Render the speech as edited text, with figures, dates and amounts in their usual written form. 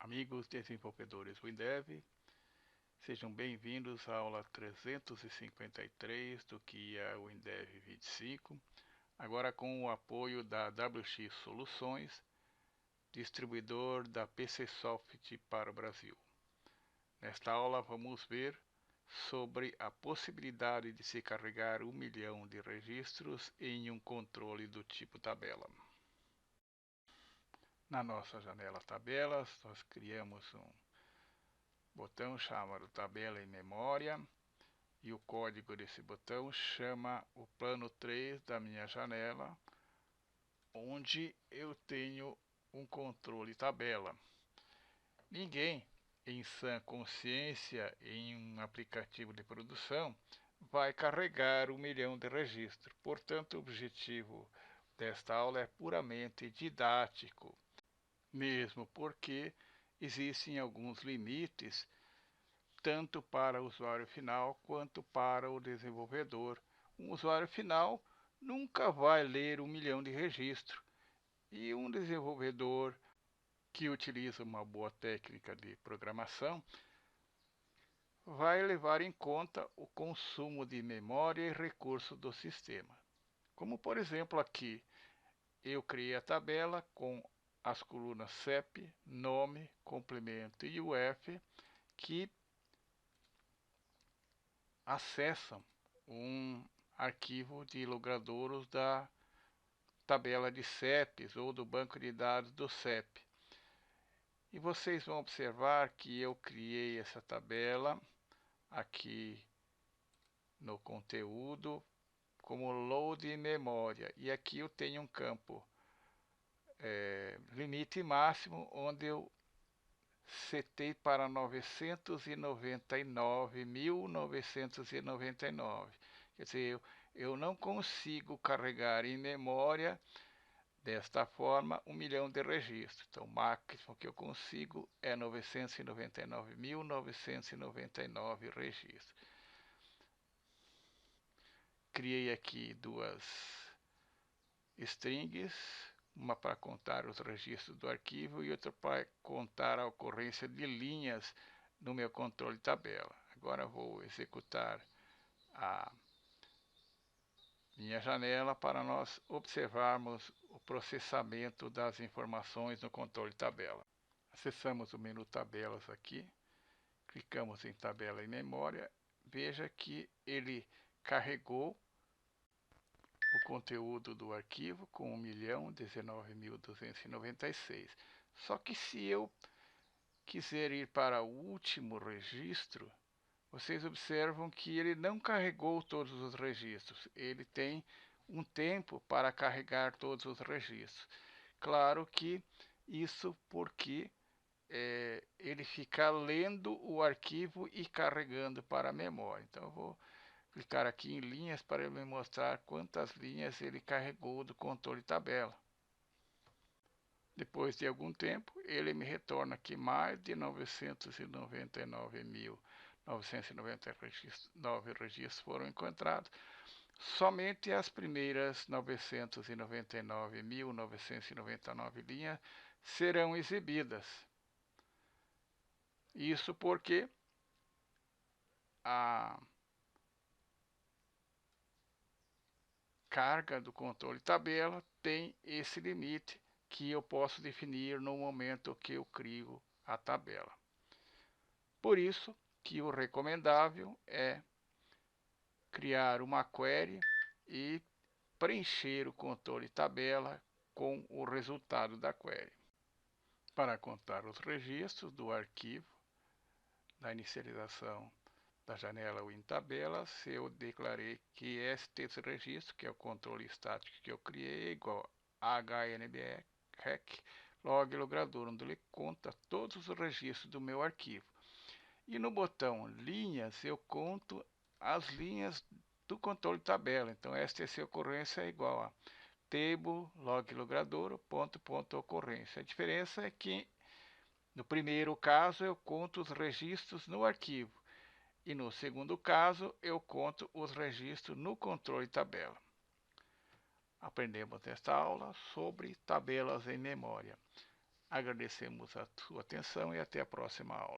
Amigos desenvolvedores WinDev, sejam bem-vindos à aula 353 do Guia WinDev 25, agora com o apoio da WX Soluções, distribuidor da PCsoft para o Brasil. Nesta aula vamos ver sobre a possibilidade de se carregar 1 milhão de registros em um controle do tipo tabela. Na nossa janela Tabelas, nós criamos um botão chamado Tabela em Memória e o código desse botão chama o plano 3 da minha janela, onde eu tenho um controle tabela. Ninguém em sã consciência em um aplicativo de produção vai carregar 1 milhão de registros. Portanto, o objetivo desta aula é puramente didático, mesmo porque existem alguns limites tanto para o usuário final quanto para o desenvolvedor. Um usuário final nunca vai ler 1 milhão de registros, e um desenvolvedor que utiliza uma boa técnica de programação vai levar em conta o consumo de memória e recursos do sistema. Como por exemplo aqui, eu criei a tabela com as colunas CEP, nome, complemento e UF, que acessam um arquivo de logradouros da tabela de CEPs ou do banco de dados do CEP. E vocês vão observar que eu criei essa tabela aqui no conteúdo como load memória. E aqui eu tenho um campo limite máximo, onde eu setei para 999.999. Quer dizer, eu não consigo carregar em memória desta forma 1 milhão de registros. Então, o máximo que eu consigo é 999.999 registros. Criei aqui duas strings, uma para contar os registros do arquivo e outra para contar a ocorrência de linhas no meu controle tabela. Agora vou executar a minha janela para nós observarmos o processamento das informações no controle tabela. Acessamos o menu tabelas aqui, clicamos em tabela em memória, veja que ele carregou o conteúdo do arquivo com 1.019.296. Só que se eu quiser ir para o último registro, vocês observam que ele não carregou todos os registros. Ele tem um tempo para carregar todos os registros. Claro que isso porque ele fica lendo o arquivo e carregando para a memória. Então eu vou clicar aqui em linhas para ele me mostrar quantas linhas ele carregou do controle tabela. Depois de algum tempo, ele me retorna que mais de 999.999 registros foram encontrados. Somente as primeiras 999.999 linhas serão exibidas. Isso porque a carga do controle tabela tem esse limite que eu posso definir no momento que eu crio a tabela. Por isso que o recomendável é criar uma query e preencher o controle tabela com o resultado da query. Para contar os registros do arquivo da inicialização da janela WinTabelas, eu declarei que este registro, que é o controle estático que eu criei, é igual a HNBREC log logrador, onde ele conta todos os registros do meu arquivo. E no botão linhas, eu conto as linhas do controle tabela. Então, esta ocorrência é igual a table log logrador ponto ocorrência. A diferença é que no primeiro caso eu conto os registros no arquivo e no segundo caso eu conto os registros no controle tabela. Aprendemos nesta aula sobre tabelas em memória. Agradecemos a sua atenção e até a próxima aula.